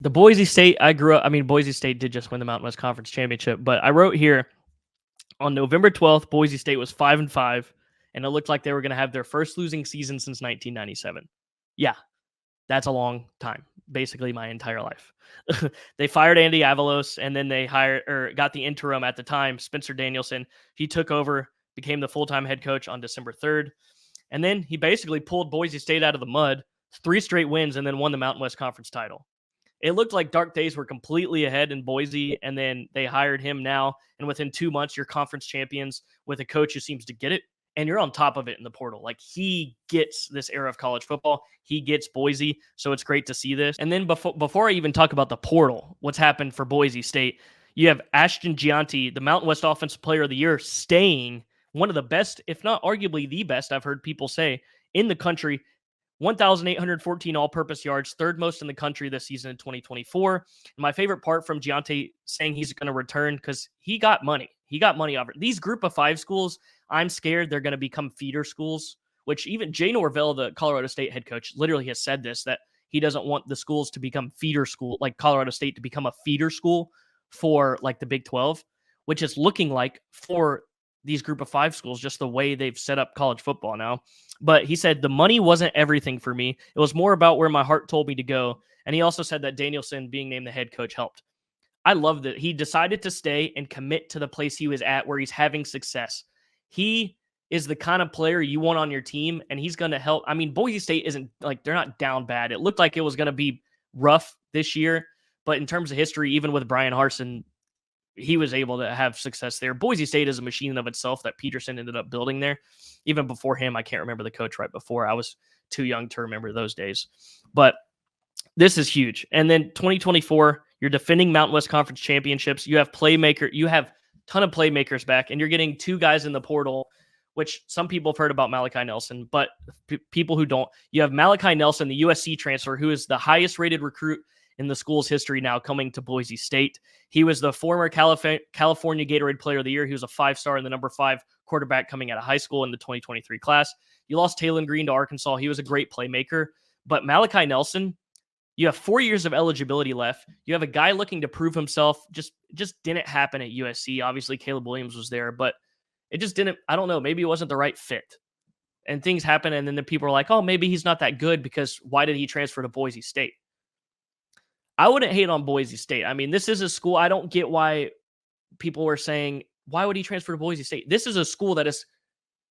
The Boise State, I grew up, I mean, Boise State did just win the Mountain West Conference Championship, but I wrote here on November 12th, Boise State was 5-5, and it looked like they were going to have their first losing season since 1997. Yeah, that's a long time, basically my entire life. They fired Andy Avalos, and then they got the interim at the time, Spencer Danielson. He took over, became the full-time head coach on December 3rd, and then he basically pulled Boise State out of the mud, 3 straight wins, and then won the Mountain West Conference title. It looked like dark days were completely ahead in Boise, and then they hired him now, and within 2 months, you're conference champions with a coach who seems to get it, and you're on top of it in the portal. Like, he gets this era of college football. He gets Boise, so it's great to see this. And then before I even talk about the portal, what's happened for Boise State, you have Ashton Jeanty, the Mountain West Offensive Player of the Year, staying one of the best, if not arguably the best, I've heard people say, in the country. 1,814 all-purpose yards, third most in the country this season in 2024. And my favorite part from Giante saying he's going to return, because he got money. He got money off it. These group of 5 schools, I'm scared they're going to become feeder schools, which even Jay Norvell, the Colorado State head coach, literally has said this, that he doesn't want the schools to become feeder school, like Colorado State to become a feeder school for like the Big 12, which is looking like for these group of 5 schools, just the way they've set up college football now. But he said the money wasn't everything for me. It was more about where my heart told me to go. And he also said that Danielson being named the head coach helped. I love that he decided to stay and commit to the place he was at where he's having success. He is the kind of player you want on your team, and he's going to help. I mean, Boise State isn't like, they're not down bad. It looked like it was going to be rough this year, but in terms of history, even with Brian Harsin, he was able to have success there. Boise State is a machine of itself that Peterson ended up building there. Even before him, I can't remember the coach right before. I was too young to remember those days. But this is huge. And then 2024, you're defending Mountain West Conference championships. You have a ton of playmakers back, and you're getting 2 guys in the portal, which some people have heard about Malachi Nelson, but people who don't. You have Malachi Nelson, the USC transfer, who is the highest rated recruit in the school's history now, coming to Boise State. He was the former California Gatorade Player of the Year. He was a 5-star and the number 5 quarterback coming out of high school in the 2023 class. You lost Taylon Green to Arkansas. He was a great playmaker. But Malachi Nelson, you have 4 years of eligibility left. You have a guy looking to prove himself. Just didn't happen at USC. Obviously, Caleb Williams was there, but it just didn't. I don't know. Maybe it wasn't the right fit. And things happen, and then the people are like, oh, maybe he's not that good because why did he transfer to Boise State? I wouldn't hate on Boise State. I mean, this is a school. I don't get why people were saying, why would he transfer to Boise State? This is a school that has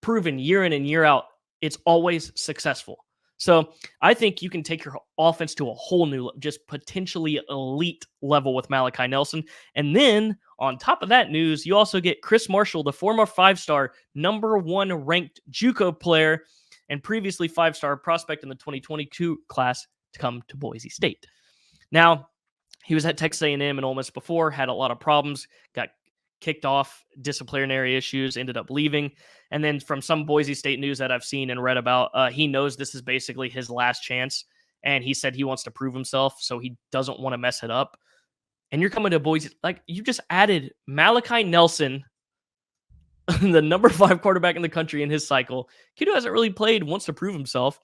proven year in and year out it's always successful. So I think you can take your offense to a whole new, just potentially elite level with Malachi Nelson. And then on top of that news, you also get Chris Marshall, the former 5-star, number 1 ranked JUCO player and previously 5-star prospect in the 2022 class, to come to Boise State. Now, he was at Texas A&M and Ole Miss before, had a lot of problems, got kicked off, disciplinary issues, ended up leaving. And then from some Boise State news that I've seen and read about, he knows this is basically his last chance. And he said he wants to prove himself, so he doesn't want to mess it up. And you're coming to Boise, like, you just added Malachi Nelson, the number 5 quarterback in the country in his cycle. Kid who hasn't really played, wants to prove himself.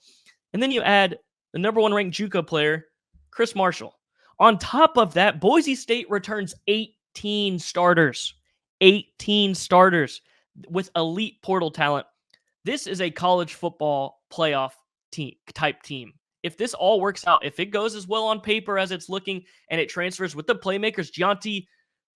And then you add the number 1 ranked JUCO player, Chris Marshall. On top of that, Boise State returns 18 starters. 18 starters with elite portal talent. This is a college football playoff type team. If this all works out, if it goes as well on paper as it's looking, and it transfers with the playmakers, Gianti,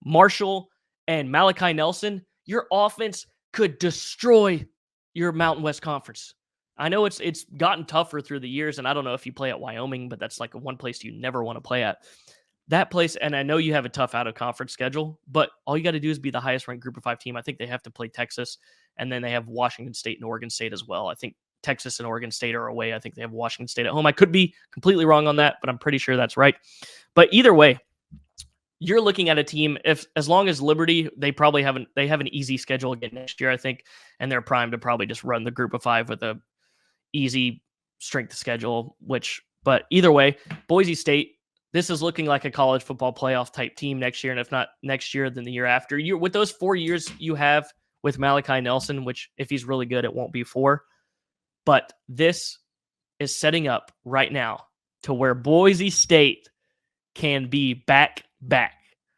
Marshall, and Malachi Nelson, your offense could destroy your Mountain West Conference. I know it's gotten tougher through the years, and I don't know if you play at Wyoming, but that's like one place you never want to play at. That place, and I know you have a tough out-of-conference schedule, but all you got to do is be the highest-ranked Group of 5 team. I think they have to play Texas, and then they have Washington State and Oregon State as well. I think Texas and Oregon State are away. I think they have Washington State at home. I could be completely wrong on that, but I'm pretty sure that's right. But either way, you're looking at a team, as long as Liberty, they have an easy schedule again next year, I think, and they're primed to probably just run the Group of 5 with a easy strength schedule. But either way, Boise State, this is looking like a college football playoff type team next year, and if not next year, then the year after. With those 4 years you have with Malachi Nelson, which if he's really good, it won't be 4. But this is setting up right now to where Boise State can be back.